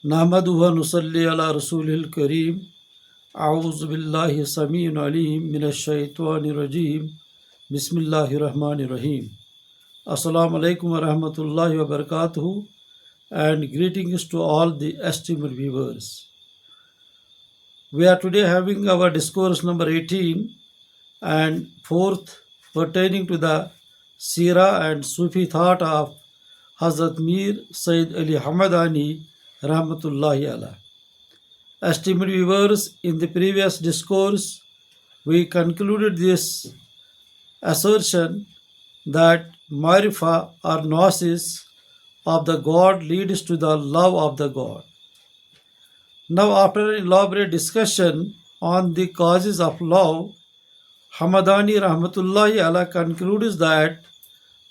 नहमदुहु व नुसल्ली अला रसूलिल करीम अऊज़ु बिल्लाहि समीउल अलीम मिनश शैतानिर रजीम बिस्मिल्लाहिर रहमानिर रहीम Assalamu alaikum wa rahmatullahi wa barakatuhu and greetings to all the esteemed viewers. We are today having our discourse number 18 and fourth pertaining to the Sira and Sufi thought of HAZRAT MIR Sayyid Ali HAMADANI Rahmatullahi Allah. Esteemed viewers, in the previous discourse, we concluded this assertion that marifa or gnosis of the God leads to the love of the God. Now, after an elaborate discussion on the causes of love, Hamadani Rahmatullahi Allah concludes that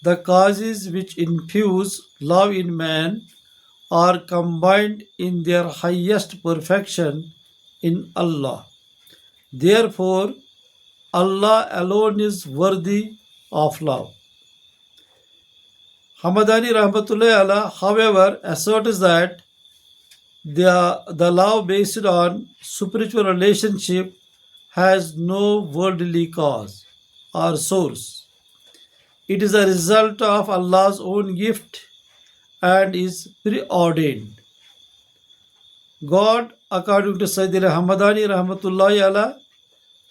the causes which infuse love in man are combined in their highest perfection in Allah. Therefore, Allah alone is worthy of love. Hamadani Rahmatullahi Allah, however, asserts that the love based on spiritual relationship has no worldly cause or source. It is a result of Allah's own gift and is preordained. God, according to Sayyid Hamadani Rahmatullahi Allah,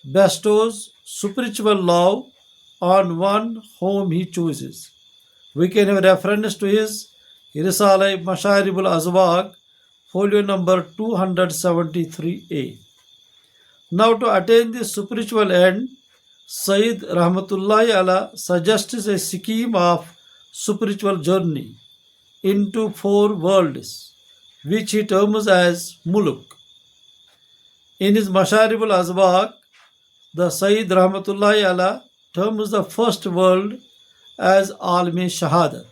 bestows spiritual love on one whom He chooses. We can have reference to his Risala Masharibul Azwaq, folio number 273a. Now, to attain this spiritual end, Sayyid Rahmatullahi Allah suggests a scheme of spiritual journey into four worlds, which he terms as Muluk. In his Masharibul Azwaq, the Sayyid Rahmatullahi Allah terms the first world as Alme Shahadat,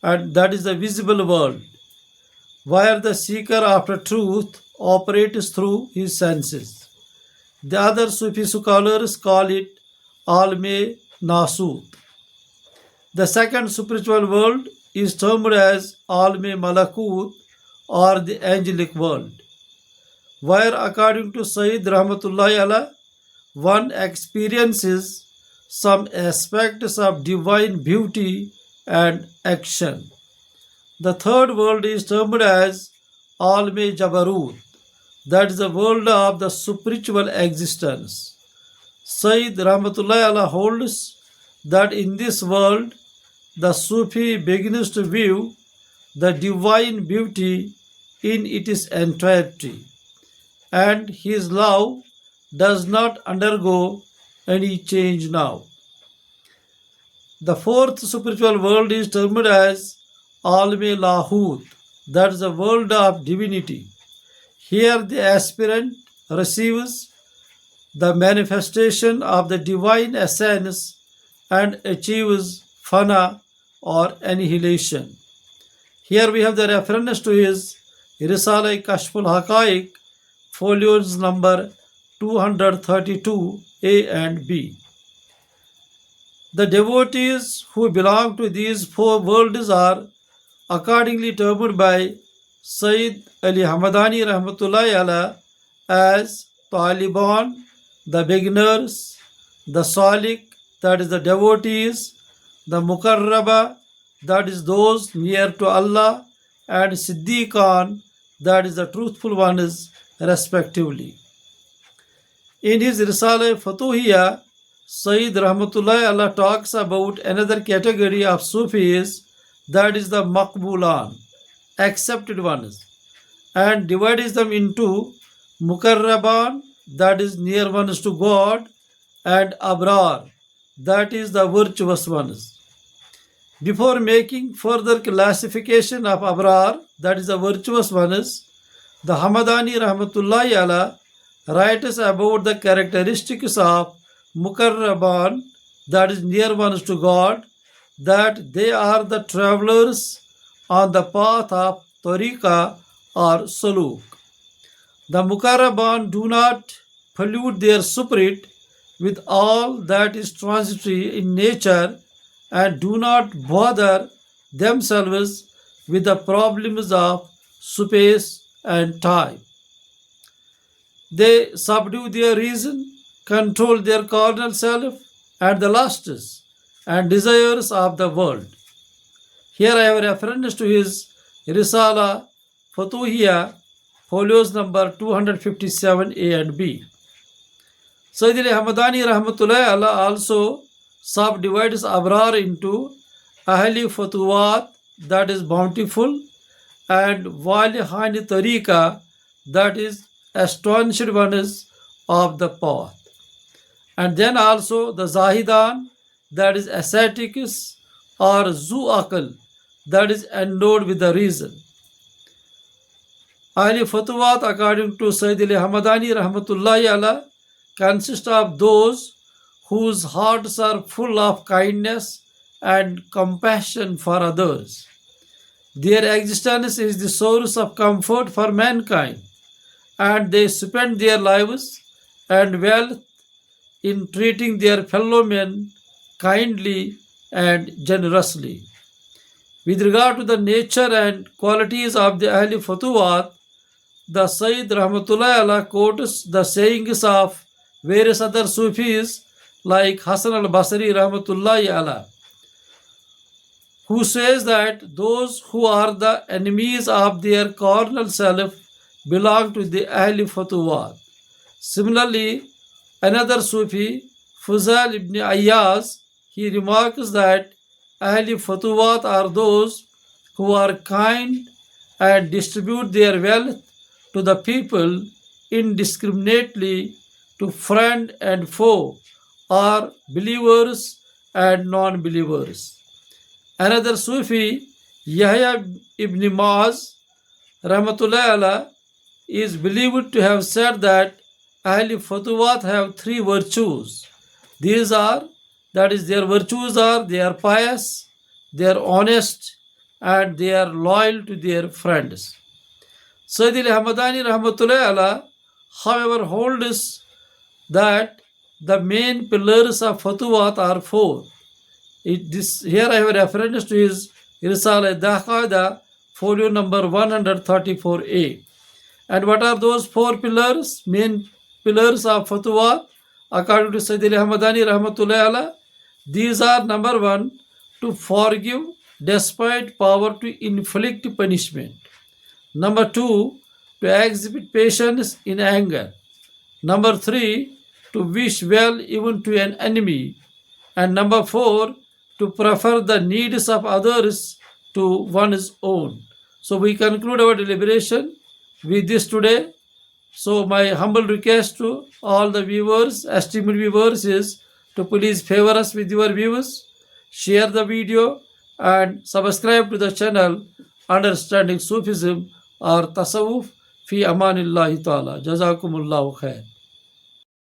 and that is the visible world, where the seeker after truth operates through his senses. The other Sufi scholars call it Alme Nasut. The second spiritual world is termed as Alme Malakut, or the angelic world, where, according to Sayyid Rahmatullahi Allah, one experiences some aspects of divine beauty and action. The third world is termed as Alme Jabarut, that is the world of the spiritual existence. Sayyid Rahmatullahi Allah holds that in this world, the Sufi begins to view the divine beauty in its entirety, and his love does not undergo any change now. The fourth spiritual world is termed as Alme Lahut, that is the world of divinity. Here the aspirant receives the manifestation of the divine essence and achieves fana or annihilation. Here we have the reference to his Risala Kashful Haqaiq, folios number 232a and b. The devotees who belong to these four worlds are accordingly termed by Sayyid Ali Hamadani Rahmatullahi Allah as Taliban, the beginners, the Salik, that is the devotees, the Mukarraba, that is those near to Allah, and Siddiqan, that is the truthful ones, respectively. In his Risala Fatuhiya, Sayyid Rahmatullahi Allah talks about another category of Sufis, that is the Maqbulan, accepted ones, and divides them into Mukarraban, that is near ones to God, and Abrar, that is the virtuous ones. Before making further classification of Abrar, that is the virtuous ones, the Hamadani Rahmatullahi Allah writes about the characteristics of Mukarraban, that is near ones to God, that they are the travelers on the path of Tariqa or Saluk. The Mukarraban do not pollute their spirit with all that is transitory in nature and do not bother themselves with the problems of space, and time. They subdue their reason, control their carnal self, and the lusts and desires of the world. Here I have a reference to his Risala Futuhiya, folios number 257A and B. Sayyid Hamadani Rahmatullahi Allah also subdivides Abrar into Ahli Futuwat, that is bountiful, and Walihani Tariqa, that is astonished ones of the path. And then also the Zahidan, that is ascetics, or Zu'akal, that is endowed with the reason. Ahli Futuwat, according to Sayyid Hamadani Rahmatullahi Allah, consist of those whose hearts are full of kindness and compassion for others. Their existence is the source of comfort for mankind, and they spend their lives and wealth in treating their fellow men kindly and generously. With regard to the nature and qualities of the Ahli Futuwat, the Sayyid Rahmatullahi Allah quotes the sayings of various other Sufis like Hasan al-Basri Rahmatullahi Allah, who says that those who are the enemies of their carnal self belong to the Ahli Futuwat. Similarly, another Sufi, Fuzail ibn Ayyaz, he remarks that Ahli Futuwat are those who are kind and distribute their wealth to the people indiscriminately, to friend and foe, or believers and non-believers. Another Sufi, Yahya ibn Ma'az, Rahmatullahi Allah, is believed to have said that Ahli Futuwat have three virtues. These are, that is, their virtues are, they are pious, they are honest, and they are loyal to their friends. Sayyid Hamadani Rahmatullahi Allah, however, holds that the main pillars of Futuwat are four. Here I have a reference to his Risala Daqaida, folio number 134A. And what are those four pillars, main pillars of Futuwat, according to Sayyid Hamadani Rahmatullahi Allah? These are: number one, to forgive despite power to inflict punishment. Number two, to exhibit patience in anger. Number three, to wish well even to an enemy. And number four, to prefer the needs of others to one's own. So we conclude our deliberation with this today. So my humble request to all the viewers, esteemed viewers, is to please favor us with your views, share the video, and subscribe to the channel Understanding Sufism or Tasawwuf fi Amanillahi Ta'ala. Jazakumullahu khair.